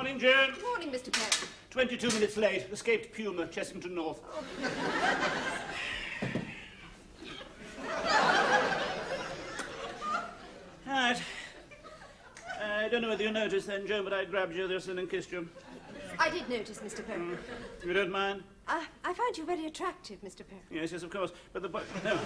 Morning, Joan. Good morning, Mr. Perin. 22 minutes late. Escaped Puma, Chessington North. Right. I don't know whether you noticed then, Joan, but I grabbed you this and kissed you. I did notice, Mr. Perin. You don't mind? I found you very attractive, Mr. Perin. Yes, of course. But the point... No.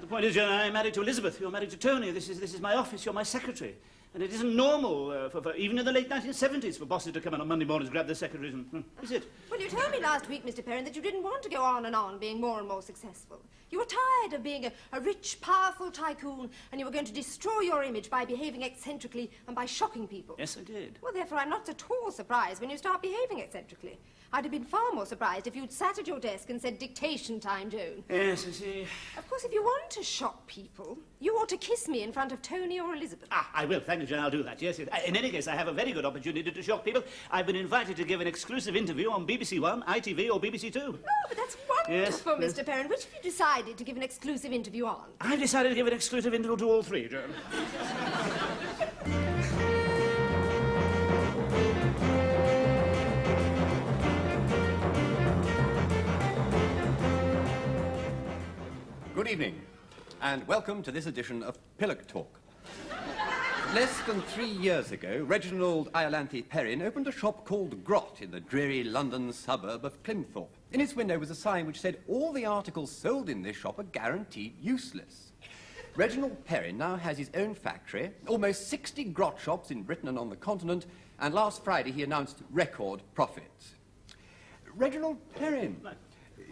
The point is, Joan, I'm married to Elizabeth. You're married to Tony. This is my office. You're my secretary. And it isn't normal, even in the late 1970s, for bosses to come in on Monday mornings, grab their secretaries and... Is it? Well, you told me last week, Mr. Perin, that you didn't want to go on and on being more and more successful. You were tired of being a rich, powerful tycoon, and you were going to destroy your image by behaving eccentrically and by shocking people. Yes, I did. Well, therefore, I'm not at all surprised when you start behaving eccentrically. I'd have been far more surprised if you'd sat at your desk and said, dictation time, Joan. Yes, I see. Of course, if you want to shock people, you ought to kiss me in front of Tony or Elizabeth. I will. Thank you, Joan. I'll do that. Yes. In any case, I have a very good opportunity to shock people. I've been invited to give an exclusive interview on BBC One, ITV, or BBC Two. Oh, but that's wonderful, Yes. Mr. Perin. Which have you decided to give an exclusive interview on? I've decided to give an exclusive interview to all three, Joan. Good evening, and welcome to this edition of Pillock Talk. Less than 3 years ago, Reginald Perin opened a shop called Grot in the dreary London suburb of Climthorpe. In its window was a sign which said all the articles sold in this shop are guaranteed useless. Reginald Perin now has his own factory, almost 60 Grot shops in Britain and on the continent, and last Friday he announced record profits. Reginald Perin,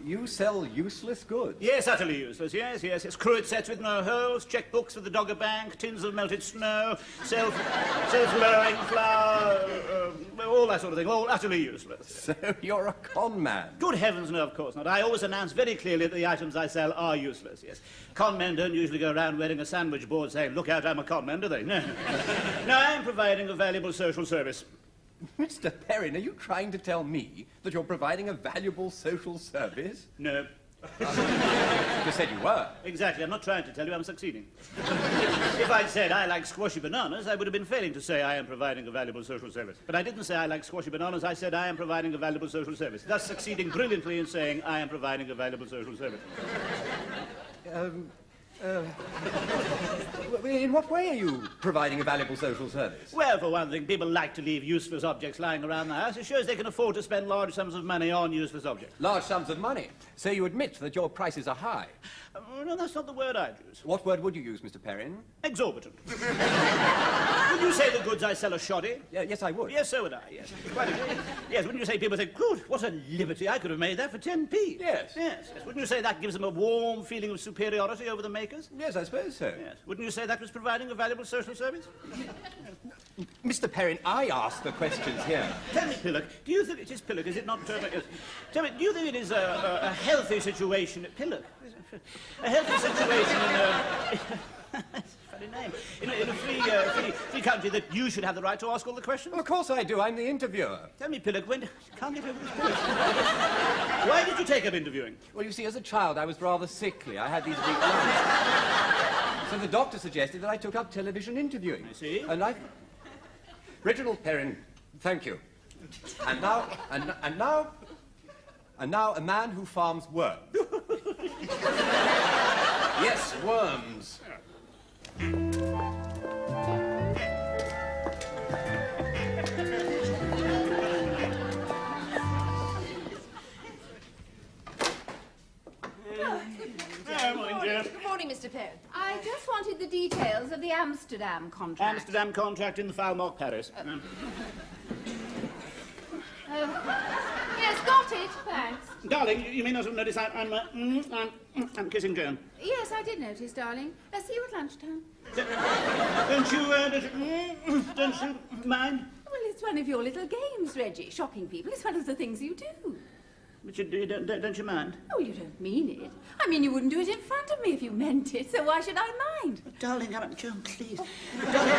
you sell useless goods? Yes, utterly useless, yes. Cruet sets with no holes, checkbooks for the Dogger Bank, tins of melted snow, self-lowering flour, all that sort of thing, all utterly useless. So you're a con man? Good heavens, no, of course not. I always announce very clearly that the items I sell are useless, yes. Con men don't usually go around wearing a sandwich board saying, look out, I'm a con man, do they? No. No, I'm providing a valuable social service. Mr. Perin, are you trying to tell me that you're providing a valuable social service? No. You said you were. Exactly. I'm not trying to tell you, I'm succeeding. If I'd said I like squashy bananas, I would have been failing to say I am providing a valuable social service. But I didn't say I like squashy bananas, I said I am providing a valuable social service. Thus succeeding brilliantly in saying I am providing a valuable social service. In what way are you providing a valuable social service? Well, for one thing, people like to leave useless objects lying around the house. It shows they can afford to spend large sums of money on useless objects. Large sums of money. So you admit that your prices are high? No, that's not the word I'd use. What word would you use, Mr. Perin? Exorbitant. Would you say the goods I sell are shoddy? Yes, I would. Yes, so would I, yes. Quite agree. Yes, wouldn't you say people think, good, what a liberty, I could have made that for 10p? Yes. Yes. Wouldn't you say that gives them a warm feeling of superiority over the makers? Yes, I suppose so. Yes. Wouldn't you say that was providing a valuable social service? Mr. Perin, I ask the questions here. Tell me, Pillock, do you think it is Pillock, is it not? Yes. Tell me, do you think it is a healthy situation at Pillock? A healthy situation in funny name. In a free country that you should have the right to ask all the questions? Well, of course I do. I'm the interviewer. Tell me, Pillock, when... Can't get over this Pillock. Why did you take up interviewing? Well, you see, as a child, I was rather sickly. I had these big lumps. So the doctor suggested that I took up television interviewing. I see. And Reginald Perin, thank you. And now a man who farms worms. Yes, worms. Good morning, Mr. Perin. I just wanted the details of the Amsterdam contract. Amsterdam contract in the Falmouth, Paris. Yes, got it, thanks. Darling, you may not have noticed I'm kissing Joan. Yes, I did notice, darling. See you at lunchtime. Don't you mind? Well, it's one of your little games, Reggie. Shocking people is one of the things you do. But don't you mind? Oh, you don't mean it. I mean, you wouldn't do it in front of me if you meant it, so why should I mind? Darling, Joan, please. Darling,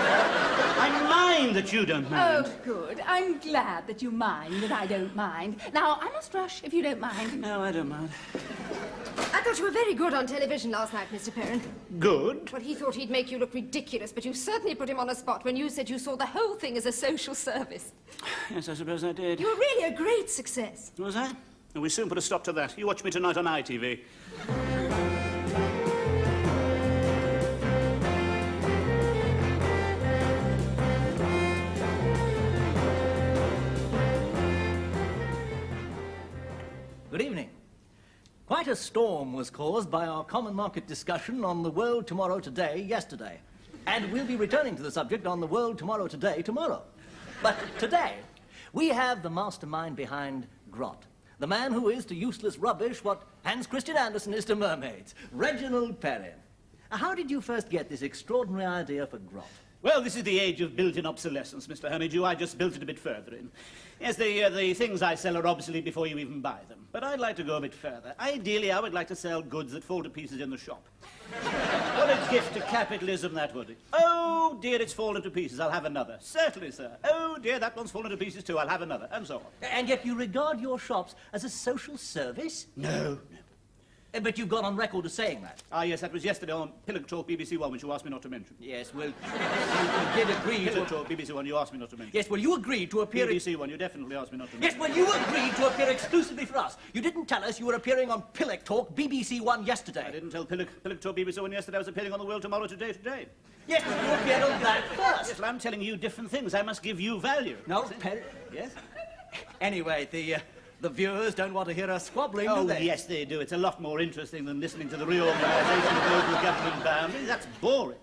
I mind that you don't mind. Oh, good. I'm glad that you mind that I don't mind. Now, I must rush, if you don't mind. No, I don't mind. I thought you were very good on television last night, Mr. Perin. Good? Well, he thought he'd make you look ridiculous, but you certainly put him on a spot when you said you saw the whole thing as a social service. Yes, I suppose I did. You were really a great success. Was I? And we soon put a stop to that. You watch me tonight on ITV. Good evening. Quite a storm was caused by our common market discussion on the world tomorrow today yesterday. And we'll be returning to the subject on the world tomorrow today tomorrow. But today, we have the mastermind behind Grot. The man who is to useless rubbish what Hans Christian Andersen is to mermaids, Reginald Perin. How did you first get this extraordinary idea for Grot? Well, this is the age of built-in obsolescence, Mr. Honeydew. I just built it a bit further in. Yes, the things I sell are obsolete before you even buy them. But I'd like to go a bit further. Ideally, I would like to sell goods that fall to pieces in the shop. What a gift to capitalism that would be. Oh, dear, it's fallen to pieces. I'll have another. Certainly, sir. Oh, dear, that one's fallen to pieces too. I'll have another. And so on. And yet you regard your shops as a social service? No. But you've gone on record as saying that. Ah, yes, that was yesterday on Pillock Talk, BBC One, which you asked me not to mention. Yes, well, you did agree Pillock to... Talk, BBC One, you asked me not to mention. Yes, well, you agreed to appear... BBC One, you definitely asked me not to mention. Yes, well, you agreed to appear exclusively for us. You didn't tell us you were appearing on Pillock Talk, BBC One yesterday. I didn't tell Pillock Talk, BBC One yesterday I was appearing on The World Tomorrow today. Yes, but you appeared on that first. Yes, well, I'm telling you different things. I must give you value. No, yes? Anyway, the viewers don't want to hear us squabbling, Oh, do they? yes, they do. It's a lot more interesting than listening to the reorganisation of local government boundaries. That's boring.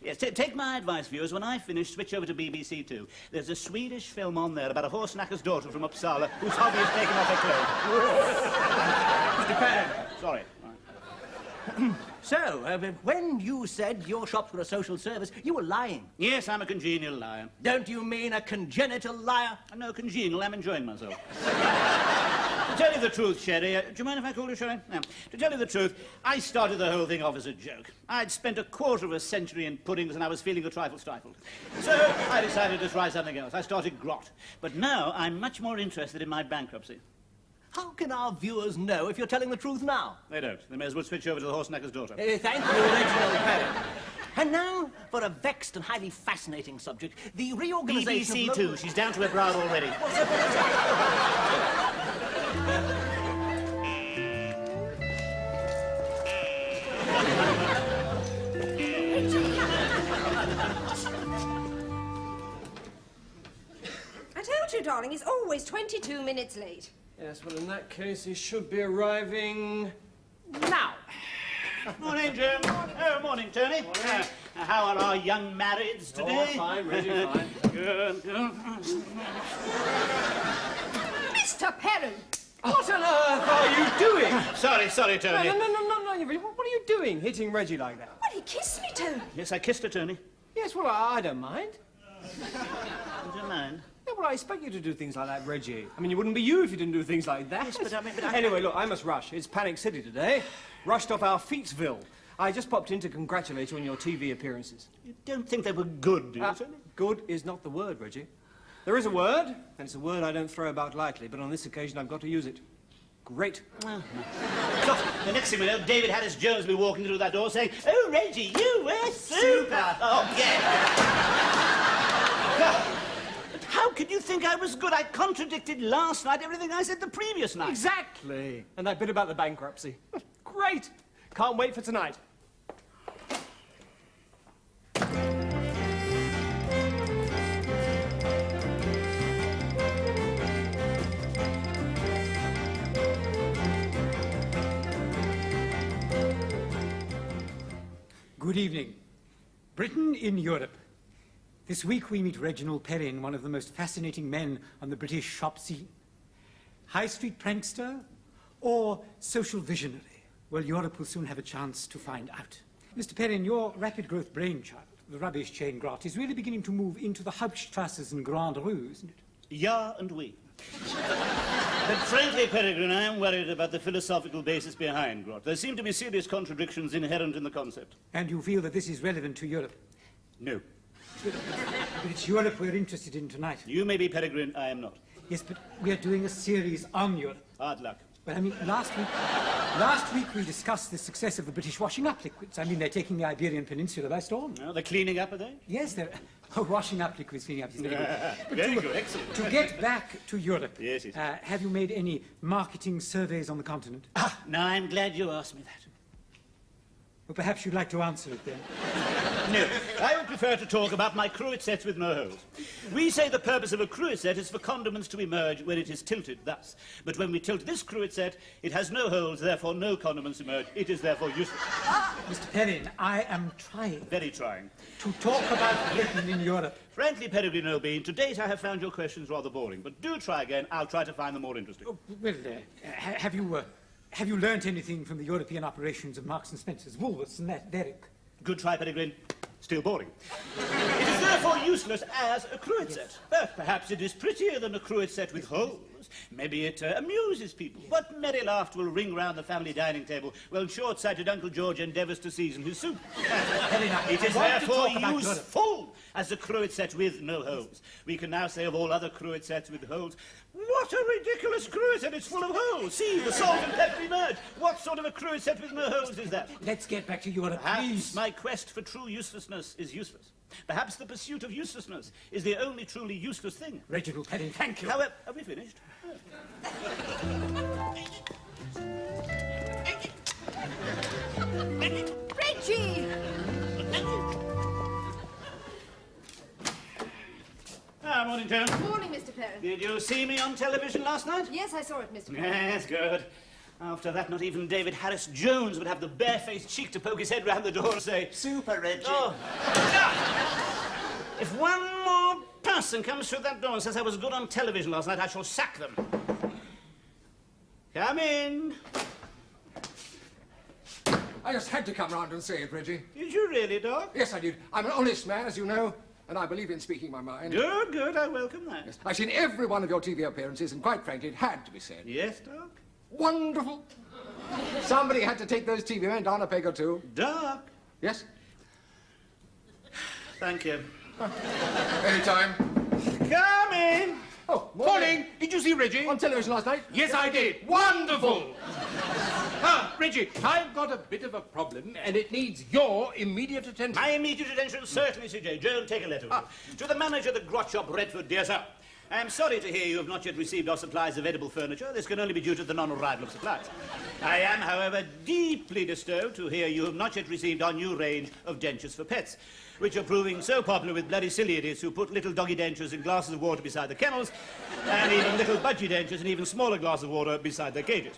Yes, take my advice, viewers. When I finish, switch over to BBC Two. There's a Swedish film on there about a horse knacker's daughter from Uppsala whose hobby is taking off her clothes. Mr. Perin. Sorry. So, when you said your shops were a social service, you were lying. Yes, I'm a congenial liar. Don't you mean a congenital liar? No, congenial. I'm enjoying myself. To tell you the truth, Sherry, do you mind if I call you Sherry? No. To tell you the truth, I started the whole thing off as a joke. I'd spent a quarter of a century in puddings and I was feeling a trifle stifled. So I decided to try something else. I started Grot. But now I'm much more interested in my bankruptcy. How can our viewers know if you're telling the truth now? They don't. They may as well switch over to the horse knacker's daughter. Thank you, Reginald Perin. And now for a vexed and highly fascinating subject, the reorganisation BBC of... Two. She's down to her brow already. I told you, darling, he's always 22 minutes late. Yes, well, in that case, he should be arriving Now. Morning, Jim. Oh, morning, Tony. Morning. How are our young marrieds today? Oh, fine, Reggie, fine. Good. Mr. Perin! What on earth are you doing? Sorry, Tony. No, what are you doing, hitting Reggie like that? Well, he kissed me, Tony. Yes, I kissed her, Tony. Yes, well, I don't mind. Would you mind? Yeah, well, I expect you to do things like that, Reggie. I mean, you wouldn't be you if you didn't do things like that. Yes, but Anyway, look, I must rush. It's Panic City today. Rushed off our Feetsville. I just popped in to congratulate you on your TV appearances. You don't think they were good, do you, Tony? Good is not the word, Reggie. There is a word, and it's a word I don't throw about lightly, but on this occasion I've got to use it. Great. So, the next thing we know, David Harris-Jones will be walking through that door saying, "Oh, Reggie, you were super!" Oh, yeah. How could you think I was good? I contradicted last night everything I said the previous night. Exactly. And that bit about the bankruptcy. Great. Can't wait for tonight. Good evening. Britain in Europe. This week we meet Reginald Perin, one of the most fascinating men on the British shop scene. High street prankster or social visionary? Well, Europe will soon have a chance to find out. Mr. Perin, your rapid growth brainchild, the rubbish chain Grot, is really beginning to move into the Hauptstrasses and Grand Rue, isn't it? Ja and we. But frankly, Peregrine, I am worried about the philosophical basis behind Grot. There seem to be serious contradictions inherent in the concept. And you feel that this is relevant to Europe? No. But it's Europe we're interested in tonight. You may be Peregrine, I am not. Yes, but we're doing a series on Europe. Hard luck. Well, I mean, last week we discussed the success of the British washing up liquids. I mean, they're taking the Iberian Peninsula by storm. No, the cleaning up, are they? Yes, they're... Oh, washing up liquids, cleaning up is very good. But Very good, excellent. To get back to Europe, Yes, yes. have you made any marketing surveys on the continent? Ah, now I'm glad you asked me that. Well, perhaps you'd like to answer it then. No, I would prefer to talk about my cruet sets with no holes. We say the purpose of a cruet set is for condiments to emerge when it is tilted thus. But when we tilt this cruet set, it has no holes, therefore no condiments emerge. It is therefore useless. Mr. Perrin, I am trying Very trying. to talk about Britain in Europe. Frankly, Peregrine O'Bean, to date I have found your questions rather boring. But do try again. I'll try to find them more interesting. Oh, well, have you learnt anything from the European operations of Marks and Spencer's, Woolworths and that Derrick? Good try, Peregrine. Still boring. It is therefore useless as a cruet set. But perhaps it is prettier than a cruet set with holes. Maybe it amuses people. What merry laughter will ring round the family dining table while short-sighted Uncle George endeavours to season his soup. It is therefore useful as a cruet set with no holes. We can now say of all other cruet sets with holes, what a ridiculous cruet set, it's full of holes. See, the salt and pepper emerge. What sort of a cruet set with no holes is that? Let's get back to Europe, Perhaps please. my quest for true uselessness is useless. Perhaps the pursuit of uselessness is the only truly useless thing. Reginald Perin, thank you. However, have we finished? Reggie! Morning, Joan. Morning, Mr. Perrin. Did you see me on television last night? Yes, I saw it, Mr. Perrin. Yes, good. After that, not even David Harris Jones would have the barefaced cheek to poke his head round the door and say, "Super, Reggie." Oh. If one more person comes through that door and says I was good on television last night, I shall sack them. Come in. I just had to come round and say it, Reggie. Did you really, Doc? Yes, I did. I'm an honest man, as you know, and I believe in speaking my mind. Good, good. I welcome that. Yes. I've seen every one of your TV appearances, and quite frankly, it had to be said. Yes, Doc? Wonderful. Somebody had to take those TV men down a peg or two. Doc? Yes? Thank you. Anytime. Come in. Oh, Morning! Did you see Reggie? On television last night? Yes, I did. Wonderful! Reggie, I've got a bit of a problem, and it needs your immediate attention. My immediate attention, certainly, CJ. Joan, take a letter with you. To the manager of the Grot shop, Redford, dear sir. I am sorry to hear you have not yet received our supplies of edible furniture. This can only be due to the non-arrival of supplies. I am, however, deeply disturbed to hear you have not yet received our new range of dentures for pets, which are proving so popular with bloody silly idiots who put little doggy dentures in glasses of water beside the kennels, and even little budgie dentures in even smaller glasses of water beside their cages.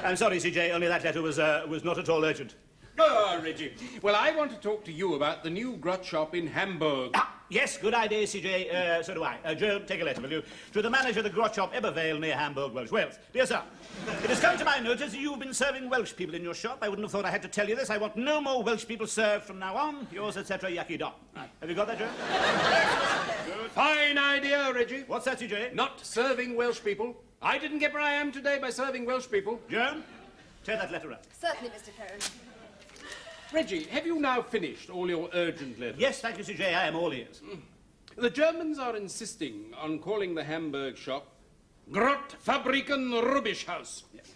I'm sorry, CJ, only that letter was not at all urgent. Oh, Reggie. Well, I want to talk to you about the new Grot shop in Hamburg. Yes, good idea, CJ. So do I. Joan, take a letter, will you? To the manager of the Grot shop, Ebervale, near Hamburg, Welsh, Wales. Dear sir, it has come to my notice that you've been serving Welsh people in your shop. I wouldn't have thought I had to tell you this. I want no more Welsh people served from now on. Yours, etc., Yaki Dot. Have you got that, Joan? Fine idea, Reggie. What's that, CJ? Not serving Welsh people. I didn't get where I am today by serving Welsh people. Joan, tear that letter up. Certainly, Mr. Perrin. Reggie, have you now finished all your urgent letters? Yes, thank you, CJ. I am all ears. The Germans are insisting on calling the Hamburg shop Grot Fabriken Rubbish House. Yes.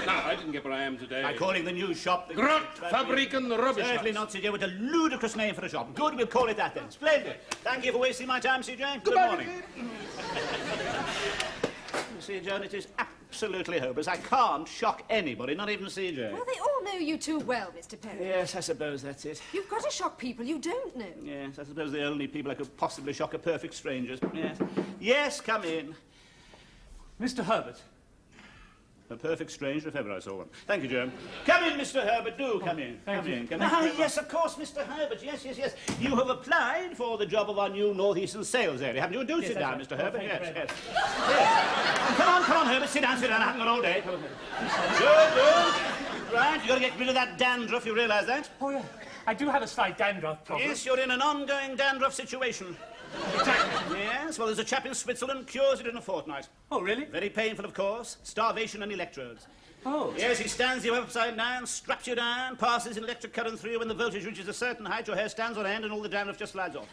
No, I didn't get where I am today. By calling the new shop... Grot Fabriken Rubbish House. Certainly not, CJ. What a ludicrous name for a shop. Good, we'll call it that then. Splendid. Thank you for wasting my time, CJ. Good morning. You see, Joan, it is absolutely hopeless. I can't shock anybody, not even CJ. Well, they all know you too well, Mr. Perrin. Yes, I suppose that's it. You've got to shock people you don't know. Yes, I suppose the only people I could possibly shock are perfect strangers. Yes. Yes, come in. Mr. Herbert. A perfect stranger, if ever I saw one. Thank you, Joan. Come in, Mr. Herbert. Do come in. Come in. Yes, of course, Mr. Herbert. Yes, yes, yes. You have applied for the job of our new northeastern sales area, haven't you? Do sit down, Mr. Herbert. Yes. Come on, Herbert. Sit down. I haven't got all day. Good. Right, you've got to get rid of that dandruff. You realise that? Oh, yeah. I do have a slight dandruff problem. Yes, you're in an ongoing dandruff situation. Exactly. Yes, well, there's a chap in Switzerland cures it in a fortnight. Oh, really? Very painful, of course. Starvation and electrodes. Oh. Yes, he stands you upside down, straps you down, passes an electric current through you. When the voltage reaches a certain height, your hair stands on end and all the dandruff just slides off.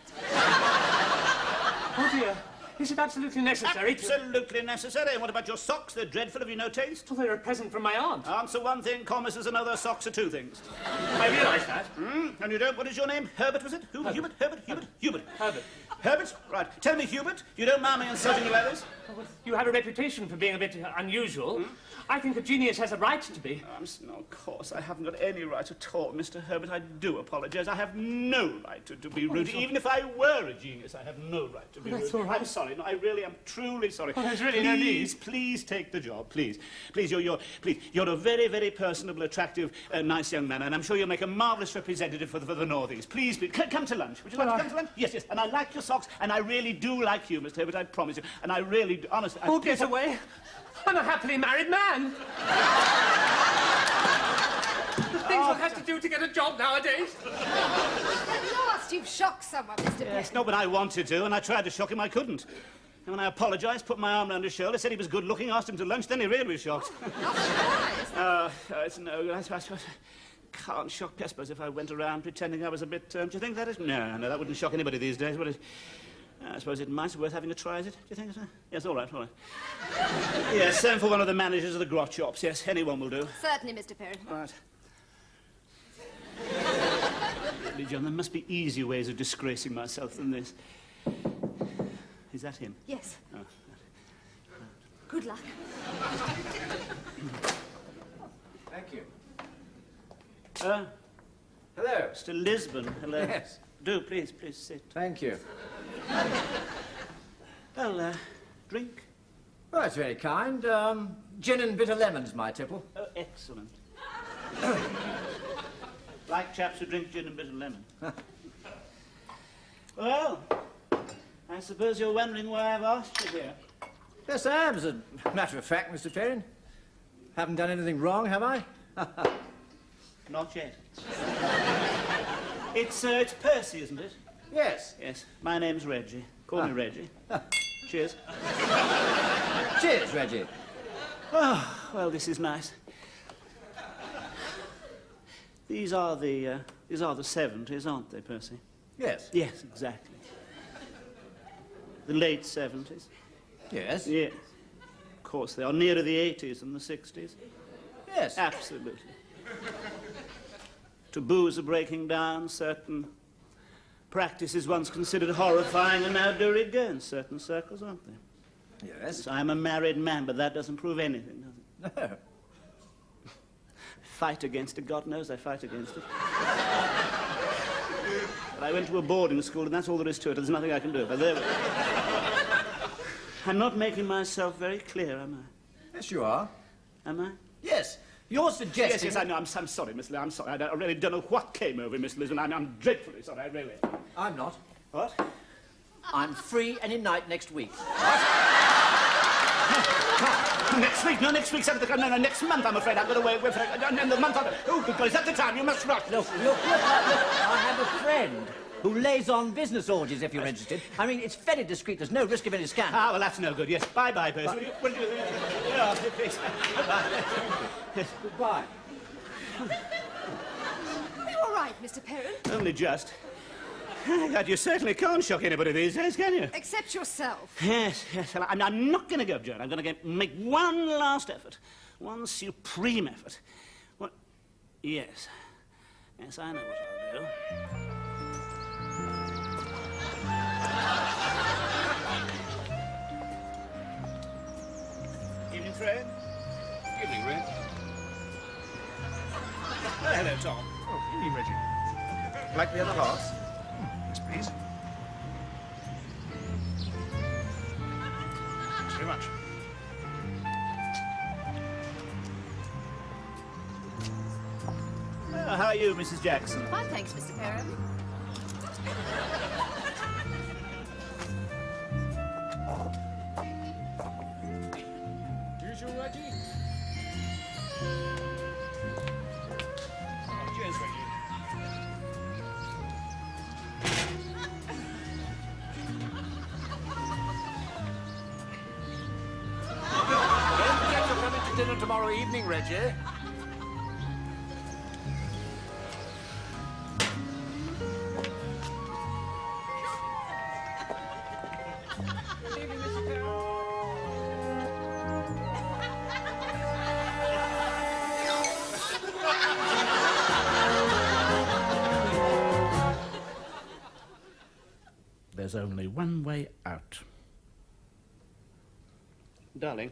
Oh, dear. Is it absolutely necessary Absolutely necessary. And what about your socks? They're dreadful. Have you no taste? Well, they're a present from my aunt. Answer one thing, commas is another, socks are two things. I realise that. And you don't, what is your name? Herbert, was it? Hubert? Herbert? Hubert. Herbert. Herbert? Right. Tell me, Hubert, you don't mind me insulting you others? You have a reputation for being a bit unusual. I think a genius has a right to be. No, of course, I haven't got any right at all, Mr. Herbert. I do apologise. I have no right to be rude. Even if I were a genius, I have no right to be rude. That's all right. I'm sorry. No, I really am truly sorry. Oh, there's really no need. Please take the job. Please. Please, you're a very, very personable, attractive, nice young man, and I'm sure you'll make a marvellous representative for the Northeast. Please, come to lunch. Would you like to come to lunch? Yes, yes. And I like your socks, and I really do like you, Mr. Herbert, I promise you. And I really do, honestly... Oh, get away. I'm a happily married man. Things one has to do to get a job nowadays. At last you've shocked someone, Mr. Perrin. It's not what I wanted to, and I tried to shock him, I couldn't. And when I apologised, put my arm around his shoulder, said he was good-looking, asked him to lunch, then he really was shocked. Not surprised. It's no good. I suppose can't shock, I suppose, if I went around pretending I was a bit... do you think that is... No, that wouldn't shock anybody these days, would it? I suppose it might be worth having a try, is it? Do you think so? Yes, all right, all right. Yes, send for one of the managers of the Grot shops. Yes, anyone will do. Certainly, Mr. Perrin. Right. Really, John, there must be easier ways of disgracing myself than this. Is that him? Yes. Oh. Good luck. Thank you. Hello. Hello. Mr. Lisbon. Hello. Yes. Do, please sit. Thank you. Well, drink. Well, that's very kind. Gin and bitter lemons, my tipple. Oh, excellent. Like chaps who drink gin and bitter lemon. Well, I suppose you're wondering why I've asked you here. Yes, I am, as a matter of fact, Mr. Perrin. Haven't done anything wrong, have I? Not yet. It's Percy, isn't it? Yes. Yes. My name's Reggie. Call me Reggie. Cheers. Cheers, Reggie. Oh, well, this is nice. These are the 70s, aren't they, Percy? Yes. Yes, exactly. The late 70s. Yes. Yes. Of course, they are nearer the 80s than the 60s. Yes. Absolutely. Taboos are breaking down. Certain practices once considered horrifying are now de rigueur in certain circles, aren't they? Yes. I'm a married man, but that doesn't prove anything, does it? No. Fight against it. God knows I fight against it. But I went to a boarding school, and that's all there is to it. There's nothing I can do. But there we go. I'm not making myself very clear, am I? Yes, you are. Am I? Yes. You're suggesting... Yes, I know. I'm sorry, Miss Lisbon. I'm sorry. I really don't know what came over Miss Lisbon. I'm dreadfully sorry, I really am. I'm not. What? I'm free any night next week. Next week? No, next week. No, next month, I'm afraid. I've got to wait for it. And the month after... Oh, good God, is that the time? You must rush. Look, I have a friend who lays on business orgies, if you're interested. I mean, it's very discreet. There's no risk of any scandal. Ah, well, that's no good. Yes. Bye-bye, Percy. Will you... Yeah, please. Bye. Goodbye. Are you all right, Mr. Perrin? Only just. God, you certainly can't shock anybody these days, can you? Except yourself. Yes. Well, I'm not going to go, Joan. I'm going to make one last effort. One supreme effort. What? Yes. Yes, I know what I'll do. Evening, Fred. Evening, Red. Oh, hello, Tom. Oh, evening, Reggie. Like the other horse? Yes, please. Thanks very much. How are you, Mrs. Jackson? Fine, thanks, Mr. Perrin. Here's your Reggie. Cheers, Reggie. Dinner tomorrow evening, Reggie. There's only one way out. Darling,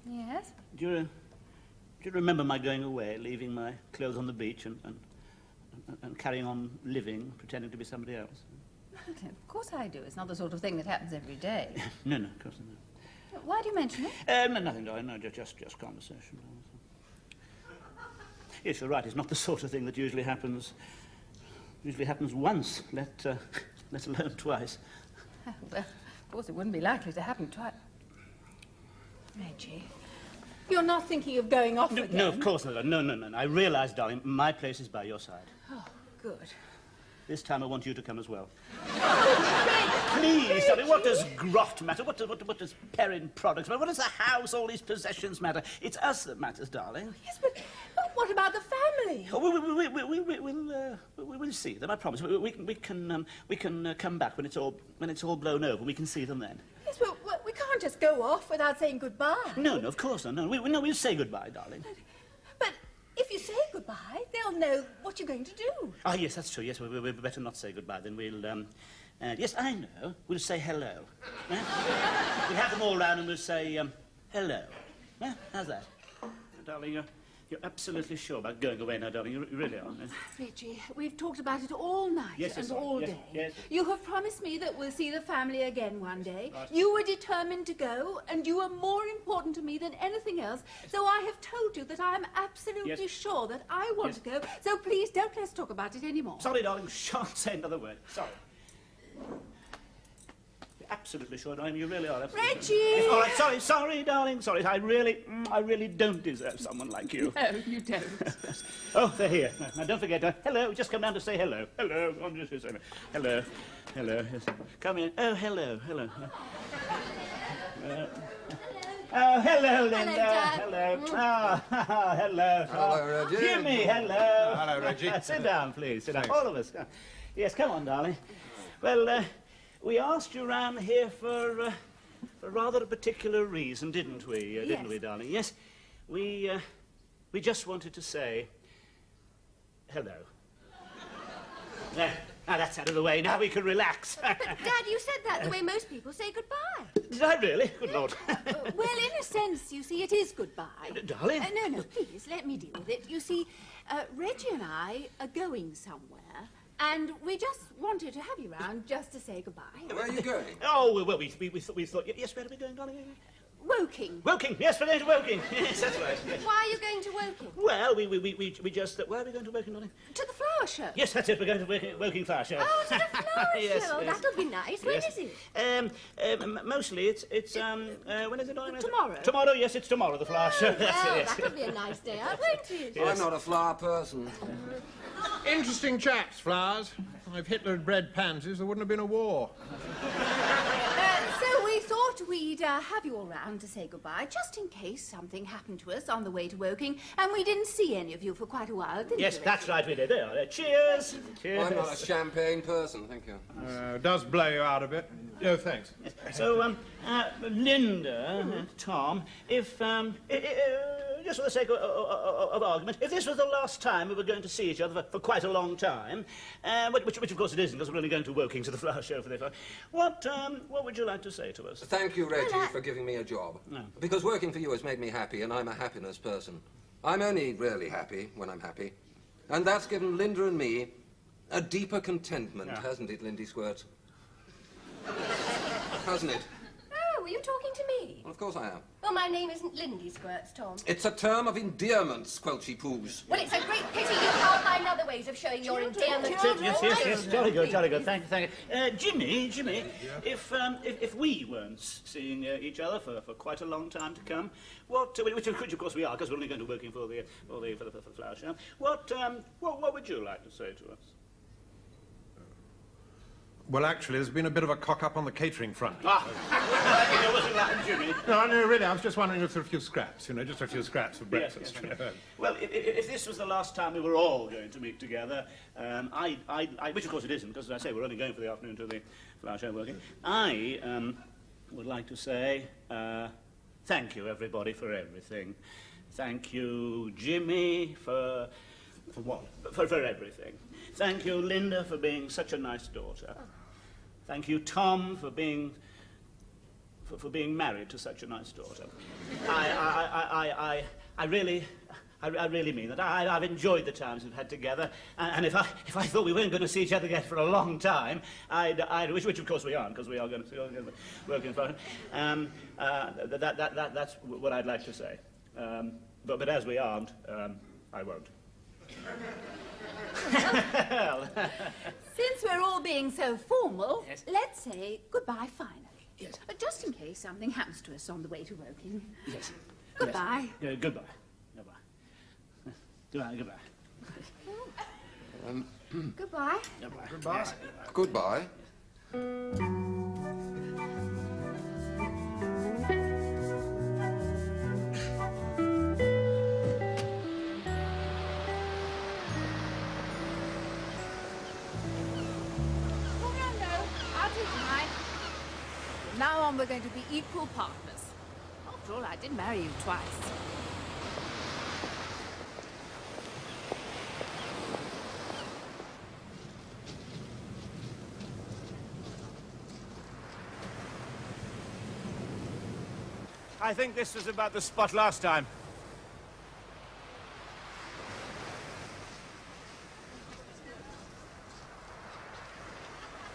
Yes? do you remember my going away, leaving my clothes on the beach and carrying on living, pretending to be somebody else? Of course I do. It's not the sort of thing that happens every day. No, of course not. Why do you mention it? No, nothing, darling. No, just conversation. Yes, you're right. It's not the sort of thing that usually happens once, let alone twice. Oh, well, of course it wouldn't be likely to happen twice. Reggie, you're not thinking of going off again? No, of course not. No. I realise, darling, my place is by your side. Oh, good. This time I want you to come as well. Please, darling, what does Grot matter? What does Perin products matter? What does the house, all these possessions matter? It's us that matters, darling. Yes, but what about the family? Oh, we'll see them, I promise. We can come back when it's all blown over. We can see them then. Yes, but we can't just go off without saying goodbye. No, of course not. No, we'll say goodbye, darling. But if you say goodbye, they'll know what you're going to do. Ah, yes, that's true. Yes, we better not say goodbye. Then we'll, yes, I know. We'll say hello. Eh? We'll have them all round and we'll say, hello. Eh? How's that? Darling, you're absolutely sure about going away now, darling. You really are. Eh? Reggie, we've talked about it all night and all day. Yes. You have promised me that we'll see the family again one day. Right. You were determined to go, and you are more important to me than anything else. So I have told you that I am absolutely sure that I want to go. So please don't let's talk about it anymore. Sorry, darling. Shan't say another word. Sorry. You're absolutely sure, darling. You really are. Absolutely. Reggie! Yes, all right, sorry, darling. Sorry. I really don't deserve someone like you. No, you don't. Oh, they're here. Now, don't forget. Hello. Just come down to say hello. Hello. I'm just saying hello. Hello. Yes. Come in. Oh, hello. Oh, hello, Linda. Dad. Hello. Oh, hello. Hello, Reggie. Jimmy, hello. Hello, Reggie. Sit down, please. Sit down. All of us. Yes, come on, darling. Well, we asked you round here for rather a particular reason, didn't we? Didn't we, darling? Yes. We just wanted to say hello. Now that's out of the way. Now we can relax. But, Dad, you said that the way most people say goodbye. Did I really? Good Lord. Well, in a sense, you see, it is goodbye. Darling? No, please, let me deal with it. You see, Reggie and I are going somewhere, and we just wanted to have you round just to say goodbye. Where are you going? Oh, well, we thought... Yes, where are we going, darling? Woking. Woking. Yes, we're going to Woking. Yes, that's right. Yes. Why are you going to Woking? Well, we just... where are we going to Woking, darling? To the flower show. Yes, that's it. We're going to Woking Flower Show. Oh, to the flower Yes, show. yes. That'll be nice. When is it? Mostly it's when is it, darling? Tomorrow. Tomorrow, yes, it's tomorrow, the flower show. That's it, Well, yes. that'll be a nice day out, won't it? I'm not a flower person. Interesting chaps, flowers. If Hitler had bred pansies, there wouldn't have been a war. So we thought we'd have you all round to say goodbye, just in case something happened to us on the way to Woking, and we didn't see any of you for quite a while, didn't Yes, we? that's right, we did. There. Cheers. Cheers. I'm not a champagne person, thank you. Does blow you out a bit. No, thanks. So, Linda, Tom, if, just for the sake of argument, if this was the last time we were going to see each other for quite a long time, which of course it isn't, because we're only going to Woking to the flower show for the what would you like to say to us? Thank you, Reggie, for giving me a job. No. Because working for you has made me happy, and I'm a happiness person. I'm only really happy when I'm happy. And that's given Linda and me a deeper contentment, hasn't it, Lindy Squirt? Hasn't it? Oh, were you talking to me? Well, of course I am. Well, my name isn't Lindy Squirts, Tom. It's a term of endearment, squelchy poos. Well, it's a great pity you can't find other ways of showing your endearment. Yes. Jolly good. Thank you. Jimmy, if we weren't seeing each other for quite a long time to come, which of course we are, because we're only going to Woking for the flower show. What would you like to say to us? Well, actually, there's been a bit of a cock-up on the catering front. It wasn't that, Jimmy. No, really, I was just wondering if there were a few scraps, you know, just a few scraps for Yes, breakfast. yes, yes. Well, if this was the last time we were all going to meet together, which of course it isn't, because as I say, we're only going for the afternoon to the flower show working, I would like to say thank you, everybody, for everything. Thank you, Jimmy, for what? For everything. Thank you, Linda, for being such a nice daughter. Thank you, Tom, for being married to such a nice daughter. I really mean that. I've enjoyed the times we've had together, and if I thought we weren't going to see each other again for a long time, which of course we aren't, because we are going to be working for it. That's what I'd like to say. But as we aren't, I won't. Since we're all being so formal, Yes. let's say goodbye finally. Yes. Just in case something happens to us on the way to Woking. Yes. Goodbye. Yes. Goodbye. Goodbye. Goodbye. Goodbye. Goodbye. Goodbye. Now on, we're going to be equal partners. After all, I did marry you twice. I think this was about the spot last time.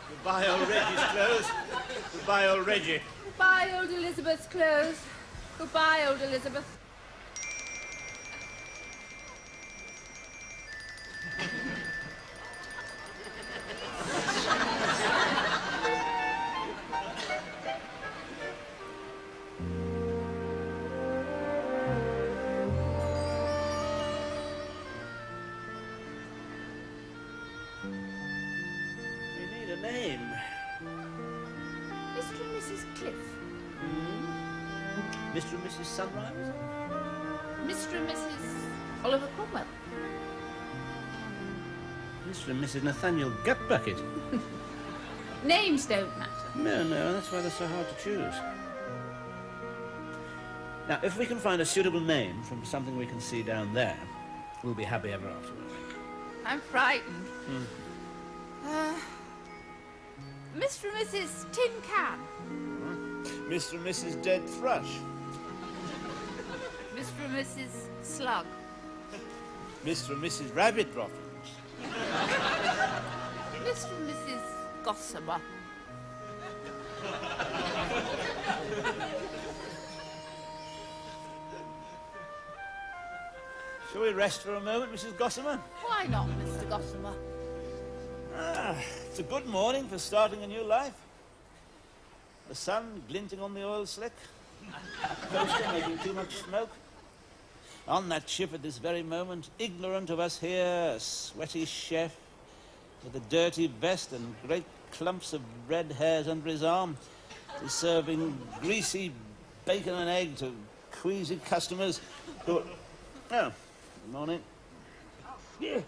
Goodbye, old Reggie's clothes. Goodbye, old Reggie. Goodbye, old Elizabeth's clothes. Goodbye, old Elizabeth. We need a name. Mr. and Mrs. Cliff. Mr. and Mrs. Sunrise? Mr. and Mrs. Oliver Cromwell. Mr. and Mrs. Nathaniel Gutbucket. Names don't matter. No, that's why they're so hard to choose. Now, if we can find a suitable name from something we can see down there, we'll be happy ever afterwards. I'm frightened. Mr. and Mrs. Tin Can. Mr. and Mrs. Dead Thrush. Mr. and Mrs. Slug. Mr. and Mrs. Rabbit Droppings. Mr. and Mrs. Gossamer. Shall we rest for a moment, Mrs. Gossamer? Why not, Mr. Gossamer? It's a good morning for starting a new life. The sun glinting on the oil slick. Coaster making too much smoke. On that ship at this very moment, ignorant of us here, a sweaty chef with a dirty vest and great clumps of red hairs under his arm, is serving greasy bacon and egg to queasy customers who... Oh, good morning. Yeah,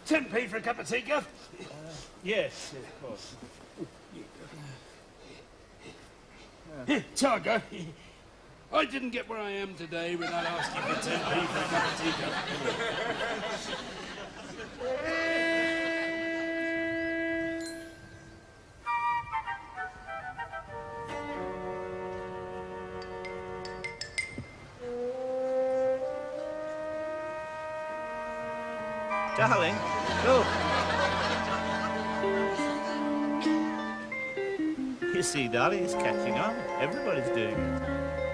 10p for a cup of tea, Guff. Yes, of course. Tiger, I didn't get where I am today without asking for 10p for a cup of tea, Guff. Darling, look. You see, darling, it's catching on. Everybody's doing it.